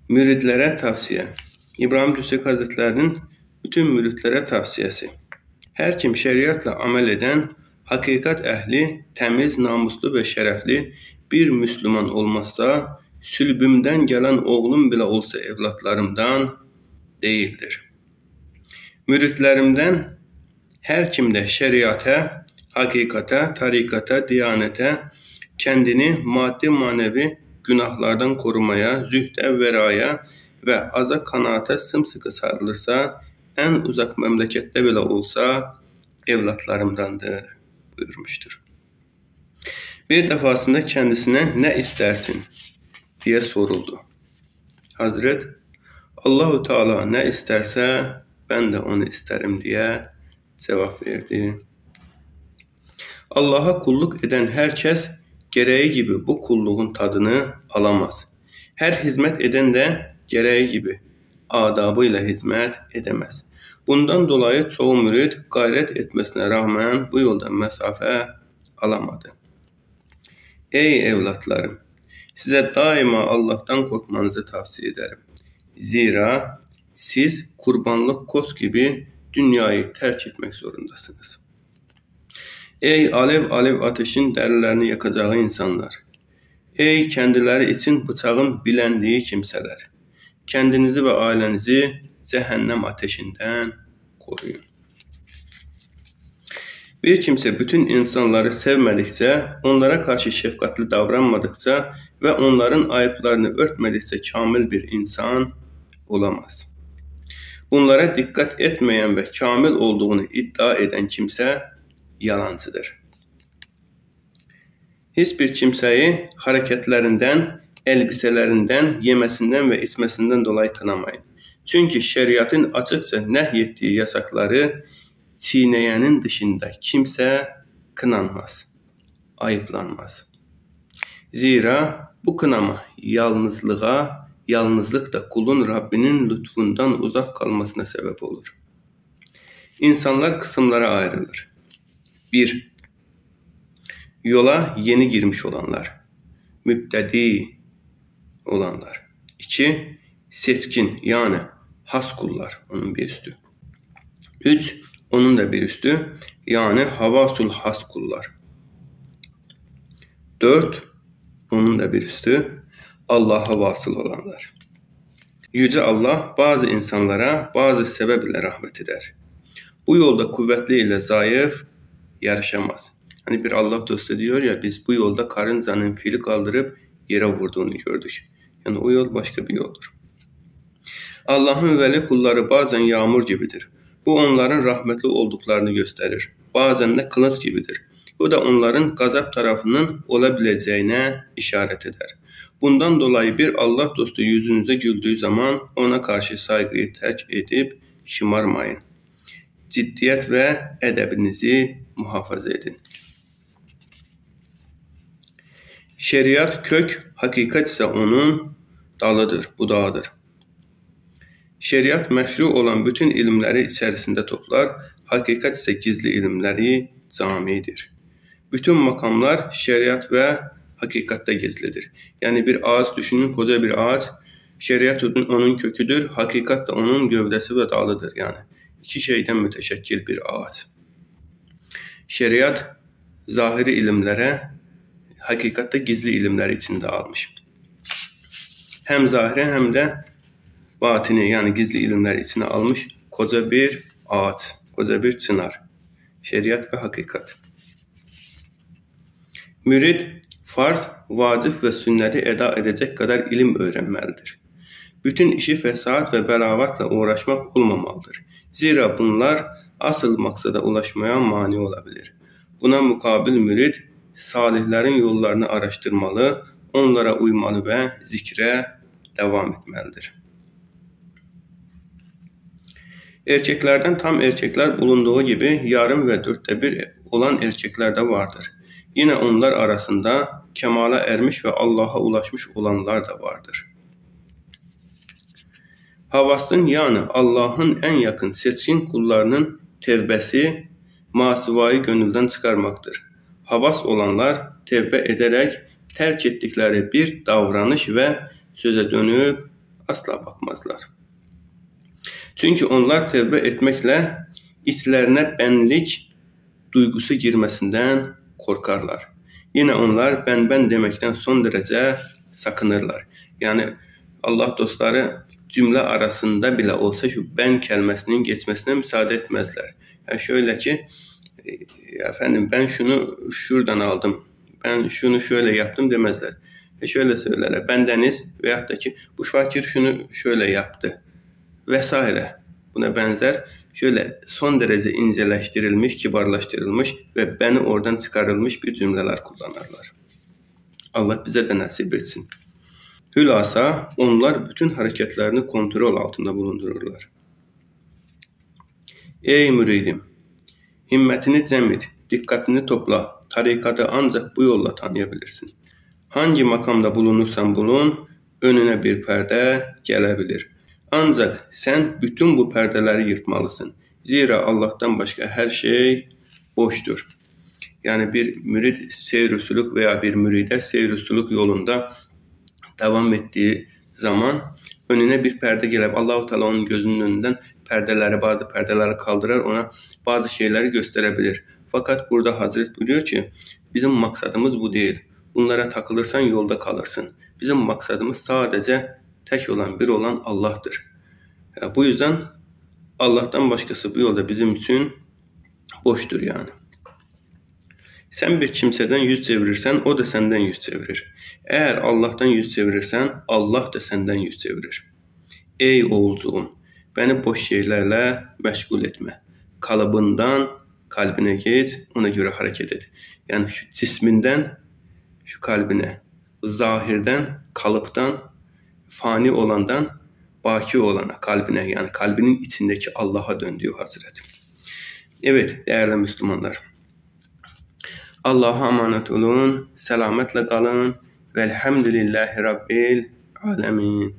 Müridlərə tavsiyə. İbrahim Cüseyq Həzrətlərinin bütün müridlərə tavsiyəsi. Hər kim şəriətlə əməl edən, haqiqət əhli, təmiz, namuslu və şərəfli bir müslüman olmazsa, sülbümdən gələn oğlum belə olsa evlatlarımdan deyildir. Müridlərimdən hər kim də şəriətə, haqiqətə, tariqətə, diyanətə, kəndini maddi-manevi günahlardan korumaya, zühdə, vəraya və aza qanaata sımsıqı sarılırsa, ən uzaq məmləkətdə belə olsa, evlatlarımdandır buyurmuşdur. Bir dəfasında kəndisine nə istərsin deyə soruldu. Hazret, Allahu Teala nə istərsə, mən də onu istərim deyə cavab verdi. Allaha kulluk edən hər kəs gərəyi gibi bu kulluğun tadını alamaz. Hər hizmet edən də gərəyi gibi adabı ilə hizmet edəməz. Bundan dolayı çoğu mürid qayrət etməsinə rağmen bu yolda məsafə alamadı. Ey evlatlarım! Sizə daima Allah'tan korkmanızı tavsiye ederim. Zira siz kurbanlık koz gibi dünyayı terk etmek zorundasınız. Ey alev ateşin dərilərini yakacağı insanlar! Ey kendileri için bıçağın bilendiği kimseler! Kendinizi ve ailenizi cehennem ateşinden koruyun. Bir kimse bütün insanları sevmedikçe, onlara karşı şefkatli davranmadıkça ve onların ayıplarını örtmedikçe kamil bir insan olamaz. Bunlara dikkat etmeyen ve kamil olduğunu iddia eden kimse yalancıdır. Hiçbir kimseyi hareketlerinden, elbiselerinden, yemesinden ve içmesinden dolayı kınamayın. Çünkü şeriatın açıkça nehyettiği yasakları çiğneyenin dışında kimse kınanmaz, ayıplanmaz. Zira bu kınama yalnızlık da kulun Rabbinin lütfundan uzak kalmasına sebep olur. İnsanlar kısımlara ayrılır. 1. Yola yeni girmiş olanlar, mübtedi olanlar. 2. Seçkin yani has kullar, onun bir üstü. 3. Onun da bir üstü yani havasul has kullar. 4. Onun da bir üstü Allah'a vasıl olanlar. Yüce Allah bazı insanlara bazı sebep ile rahmet eder. Bu yolda kuvvetli ile zayıf yarışamaz. Hani bir Allah dostu diyor ya, biz bu yolda karıncanın fili kaldırıp yere vurduğunu gördük. Yani o yol başka bir yoldur. Allah'ın veli kulları bazen yağmur gibidir. Bu onların rahmetli olduklarını gösterir. Bazen de kılıç gibidir. Bu da onların gazap tarafının olabileceğine işaret eder. Bundan dolayı bir Allah dostu yüzünüze güldüğü zaman ona karşı saygıyı terk edip şımarmayın. Ciddiyet ve edebinizi muhafaza edin. Şeriat kök, hakikat ise onun dalıdır, budağıdır. Şeriat meşru olan bütün ilimleri içerisinde toplar, hakikat ise gizli ilimleri camidir. Bütün makamlar şeriat ve hakikatte gizlidir. Yani bir ağaç düşünün, koca bir ağaç, şeriat onun köküdür, hakikat da onun gövdesi ve dalıdır. Yani iki şeyden müteşekkil bir ağaç. Şeriat zahiri ilimlere, hakikatte gizli ilimler içinde almış. Hem zahire hem de batini yani gizli ilimler içine almış koca bir ağaç, koca bir çınar. Şeriat ve hakikat. Mürid farz, vacib ve sünneti eda edecek kadar ilim öğrenmelidir. Bütün işi fesat ve belagatla uğraşmak olmamalıdır. Zira bunlar asıl maksada ulaşmaya mani olabilir. Buna mukabil mürid salihlerin yollarını araştırmalı, onlara uymalı ve zikre devam etmelidir. Erkeklerden tam erkekler bulunduğu gibi yarım ve 1/4 olan erkekler de vardır. Yine onlar arasında kemale ermiş ve Allah'a ulaşmış olanlar da vardır. Havasın yani Allah'ın en yakın seçkin kullarının tevbesi masivayı gönülden çıkarmaktır. Havas olanlar tevbe ederek terk ettikleri bir davranış ve söze dönüp asla bakmazlar. Çünkü onlar tövbe etmekle içlerine benlik duygusu girmesinden korkarlar. Yine onlar ben demekten son derece sakınırlar. Yani Allah dostları cümle arasında bile olsa şu ben kelimesinin geçmesine müsaade etmezler. Yani şöyle ki efendim ben şunu şuradan aldım, ben şunu şöyle yaptım demezler. Şöyle söylerler, bendeniz veyahut da ki bu fakir şunu şöyle yaptı vesaire. Buna benzer şöyle son derece inceleştirilmiş, kibarlaştırılmış ve beni oradan çıkarılmış bir cümleler kullanırlar. Allah bize de nasip etsin. Hülasa onlar bütün hareketlerini kontrol altında bulundururlar. Ey müridim! Himmetini cem et, dikkatini topla. Tarikatı ancak bu yolla tanıyabilirsin. Hangi makamda bulunursan bulun, önüne bir perde gelebilir. Ancak sen bütün bu perdeleri yırtmalısın. Zira Allah'tan başka her şey boştur. Yani bir mürid seyr-i veya bir müride seyr-i yolunda devam ettiği zaman önüne bir perde gelip Allah-u Teala onun gözünün önünden bazı perdeleri kaldırar, ona bazı şeyleri gösterebilir. Fakat burada Hazret buyuruyor ki bizim maksadımız bu değil. Bunlara takılırsan yolda kalırsın. Bizim maksadımız sadece tek olan, bir olan Allah'tır. Bu yüzden Allah'tan başkası bu yolda bizim için boştur yani. Sen bir kimseden yüz çevirirsen o da senden yüz çevirir. Eğer Allah'tan yüz çevirirsen Allah da senden yüz çevirir. Ey oğulcuğum, beni boş şeylerle meşgul etme. Kalıbından kalbine geç, ona göre hareket et. Yani şu cisminden şu kalbine, zahirden, kalıptan, fani olandan baki olana, kalbine, yani kalbinin içindeki Allah'a dön diyor Hazreti. Evet değerli Müslümanlar. Allah'a emanet olun, selametle kalın. Velhamdülillahi Rabbil alemin.